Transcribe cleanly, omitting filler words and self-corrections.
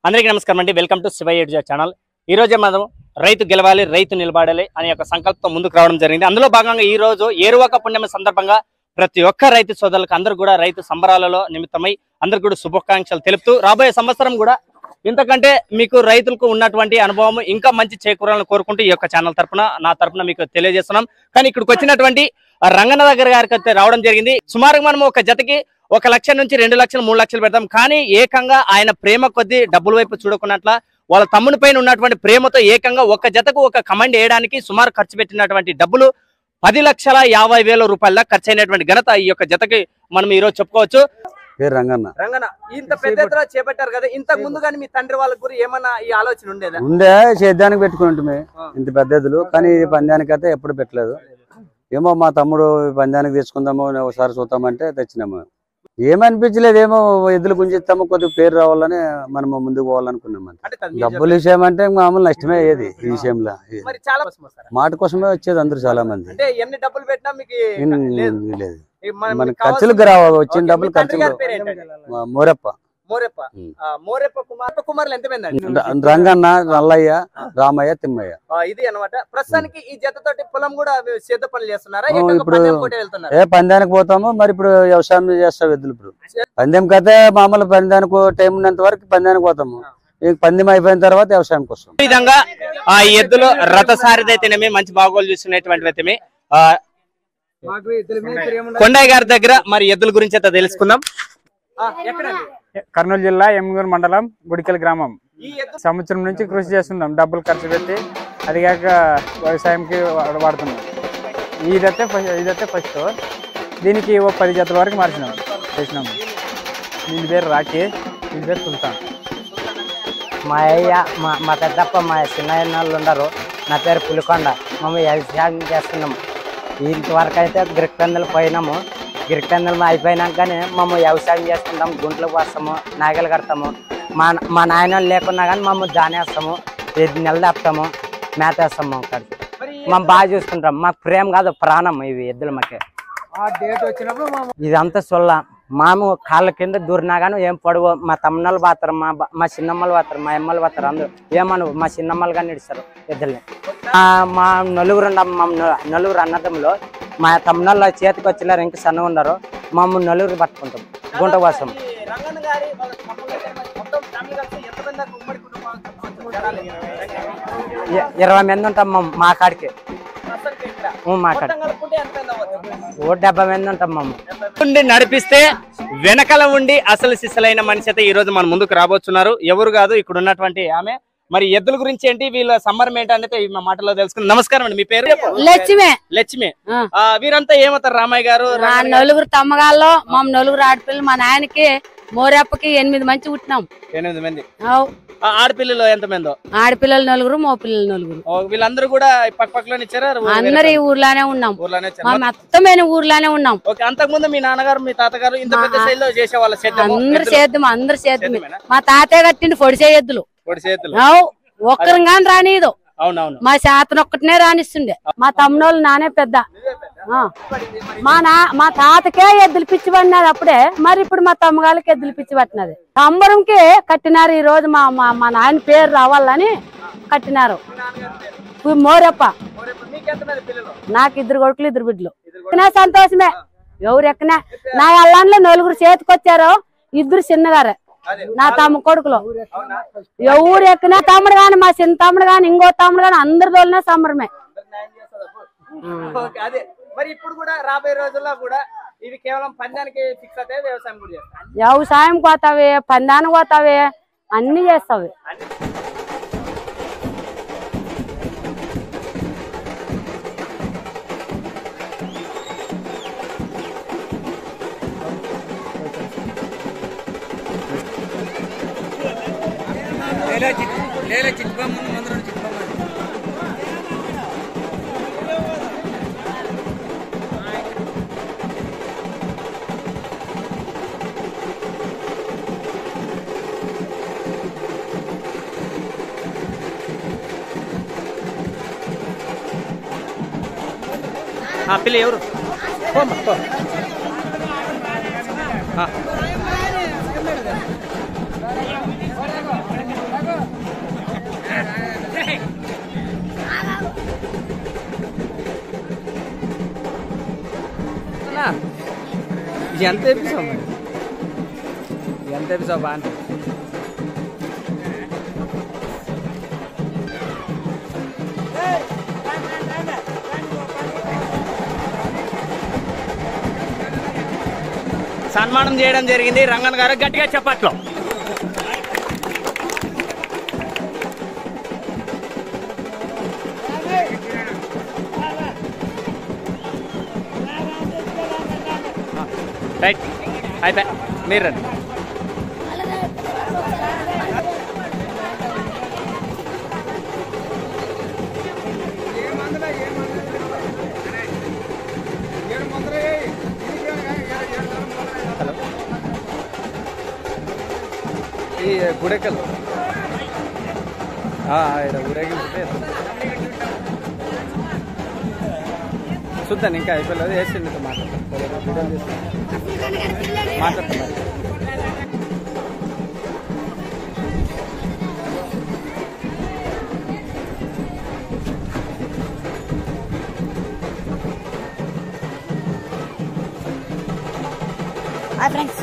అందరికీ నమస్కారం అండి. వెల్కమ్ టు శివ ఎడ్జా ఛానల్. ఈ రోజే మనం రైతు గెలవాలి, రైతు నిలబడాలి అనే ఒక సంకల్పంతో ముందుకు రావడం జరిగింది. అందులో భాగంగా ఈ రోజు ఏరువాక పుణ్యమ సందర్భంగా ప్రతి ఒక్క రైతు సోదరులకు అందరూ కూడా రైతు సంబరాలలో నిమిత్తమై అందరూ కూడా శుభాకాంక్షలు తెలుపుతూ రాబోయే సంవత్సరం కూడా ఇంతకంటే మీకు రైతులకు ఉన్నటువంటి అనుభవం ఇంకా మంచి చేకూరాలని కోరుకుంటూ ఈ యొక్క ఛానల్ తరపున నా తరపున మీకు తెలియజేస్తున్నాం. కానీ ఇక్కడికి వచ్చినటువంటి రంగన్న దగ్గర గారికి రావడం జరిగింది. సుమారుగా మనం ఒక జతకి 1 లక్ష నుంచి 2 లక్షలు 3 లక్షలు పెడతాం. కానీ ఏకంగా ఆయన ప్రేమ కొద్దీ డబ్బుల వైపు చూడకున్నట్ల వాళ్ళ తమ్ముని పైన ఉన్నటువంటి ప్రేమతో ఏకంగా ఒక జతకు ఒక కమాండ్ వేయడానికి సుమారు ఖర్చు పెట్టినటువంటి డబ్బులు 10,50,000 రూపాయల ఖర్చు అయినటువంటి ఘనత ఈ యొక్క జతకి మనం ఈ రోజు చెప్పుకోవచ్చు. రంగన్న ఇంత పెద్ద ఎత్తున చేపట్టారు కదా, ఇంతకు ముందు కానీ మీ తండ్రి వాళ్ళ గురి ఏమన్నా ఈ ఆలోచన ఉండేదా? ఉండే సేద్యానికి పెట్టుకుంటే ఇంత పెద్ద ఎద్దులు, కానీ ఈ పందానికి అయితే ఎప్పుడు పెట్టలేదు. ఏమో మా తమ్ముడు పందానికి తెచ్చుకుందాము ఒకసారి చూద్దామంటే తెచ్చినాము. ఏమనిపించలేదు, ఏమో ఎద్దులు గుంజిస్తాము కొద్దిగా పేరు రావాలని మనము ముందుకు పోవాలనుకున్నాం. డబ్బుల విషయం అంటే మామూలు నష్టమే అయ్యేది ఈ విషయంలో. మాట కోసమే వచ్చేది అందరు చాలా మంది. ఎన్ని డబ్బులు పెట్టినా మీకు లేదు, మన ఖర్చులకు రావు, వచ్చిన డబ్బులు ఖర్చులు. కుమారులు ఎంతమంది? రంగన్న, నల్లయ్య, రామయ్య, తిమ్మయ్య. ఇది అన్నమాట. ప్రస్తుతానికి ఈ జతతోటి పొలం కూడా సేద్య పనులు చేస్తున్నారా? ఇప్పుడు పందానికి పోతాము, మరి ఇప్పుడు వ్యవసాయం చేస్తాం ఎద్దులు. ఇప్పుడు పందెంకి అయితే మామూలు పందానికి టైం ఉన్నంత వరకు పందానికి పోతాము. పందెం అయిపోయిన తర్వాత వ్యవసాయంకి వస్తాం. ఈ విధంగా ఆ ఎద్దులు రథసారిదైతేనేమి మంచి బాగోలు చూస్తున్నటువంటి వ్యక్తిమి కొండయ్య గారి దగ్గర మరి ఎద్దుల గురించి అయితే తెలుసుకుందాం. కర్నూలు జిల్లా ఎమ్గూరు మండలం గుడికల్ గ్రామం. సంవత్సరం నుంచి కృషి చేస్తున్నాం, డబ్బులు ఖర్చు పెట్టి. అది కాక వ్యవసాయంకి వాడుతున్నాం. ఇదైతే ఫస్ట్. దీనికి 10 జతల వరకు చేసినాము. దీని పేరు రాఖీ, దీని పేరు సుల్తాన్. మా అయ్య మా పెద్దప్ప మా చిన్న ఉండరు. నా పేరు పులికొండ. మేము వ్యవసాయం చేస్తున్నాము. ఇంతవరకు అయితే గిరికందలు పోయినాము. గిరికందలు అయిపోయినాకనే మేము వ్యవసాయం చేసుకుంటాం. గుంట్లకు వస్తాము, నాగలు కడతాము. మా నాయన లేకున్నా కానీ మేము జానేస్తాము, 5 నెలలు తెస్తాము, మేత వేస్తాము. అక్కడికి మేము బాగా చూసుకుంటాం. మాకు ప్రేమ కాదు, ప్రాణం ఇవి ఎద్దులు. మాకే ఇదంతా సొల్ల. మాము కాళ్ళ కింద దూరినా కానీ ఏం పొడవు. మా తమ్ముళ్ళు పోతారు, మా చిన్నమ్మలు పోతారు, మా అమ్మలు పోతారు. అందరూ ఏమను మా చిన్నమ్మలు కానీ ఇస్తారు ఎద్దుల్ని. మా నలుగురు నలుగురు అన్నదమ్ములు. మా తమ్ముళ్ళ చేతికి వచ్చేలారు, ఇంకా సన్నగా ఉన్నారు. మమ్మల్ని నలుగురు పట్టుకుంటాం గుంట కోసం. 20 మంది ఉంటాం మా కాడికి. మా కాడికి 70 మంది ఉంటాం. మమ్మల్ని నడిపిస్తే వెనకల ఉండి అసలు సిసలైన మనిషి అయితే ఈ రోజు మన ముందుకు రాబోతున్నారు. ఎవరు కాదు, ఇక్కడ ఉన్నటువంటి ఆమె. మరి ఎద్దుల గురించి ఏంటి, వీళ్ళ సంబరం ఏంటి అనేది మా మాటలో తెలుసుకుందాం. నమస్కారం అండి, మీ పేరు? లక్ష్మి. వీరంతా ఏమవుతారు? రామయ్య గారు నలుగురు తమ్మగాళ్ళు, మా నలుగురు ఆడపిల్లలు. మా నాయనకి మోరప్పకి 8 మంది పుట్టినాం. 8 మంది. ఆడపిల్లలు ఎంతమందో? ఆడపిల్లలు 9, మో పిల్లలు 9. వీళ్ళందరూ కూడా పక్కపక్కలోనే ఇచ్చారా? అందరు ఈ ఊర్లోనే ఉన్నాం. మొత్తమైన ఊర్లోనే ఉన్నాం. అంతకు ముందు మీ నాన్నగారు మీ తాతగారు ఇంత పెద్ద శైలిలో చేసేవాళ్ళ? అందరు సేద్యం. మా తాతయ్య కట్టింది పొడిసే ఎద్దులు. ఒక్కరు గాని రానిదు. మా శాతం ఒక్కటినే రానిస్తుండే. మా తమ్ముళ్ళు నానే పెద్ద. మా తాతకే ఎద్దులు పిచ్చి పడినది అప్పుడే. మరి ఇప్పుడు మా తమ్మగాళ్ళకి ఎద్దులు పిచ్చి పట్టినది. సంబరంకి కట్టినారు. ఈ రోజు మా నాయన పేరు రావాలని కట్టినారు. మోరప్ప. నాకు 2 కొడుకులు 2 బిడ్డలు. సంతోషమే. ఎవరు ఎక్కనే నా అల్లాంలో 9 చేతికొచ్చారు. 2 చిన్నగారే నా తమ్ము కొడుకులు. ఎవరు ఎక్కినా తమ్ముడు గాని, మా చిన్న తమ్ముడు గాని, ఇంకో తమ్ముడు గాని అందరి తోలినా సంబరమే. మరి ఇప్పుడు కూడా రాబోయే రోజుల్లో కూడా ఇవి కేవలం పందానికి ఫిక్స్ అవుతాయి, వ్యవసాయం కూడా చేస్తాయి? వ్యవసాయం పోతావే, పందానికి పోతావే, అన్ని చేస్తావి. పిల్ల ఎవరు? ఎంత ఎపిసోడ్ మరి ఎంత ఎపిసోడ్ బాగా సన్మానం చేయడం జరిగింది రంగన్ గారు, గట్టిగా చెప్పట్లో. రైట్ అయిపోయి మీరు రండి. హలో, ఈ గుడెకల్ ఊరేగింపు చూద్దాను, ఇంకా అయిపోలేదు. వేసి మీతో మాట్లాడతాను. Hi friends,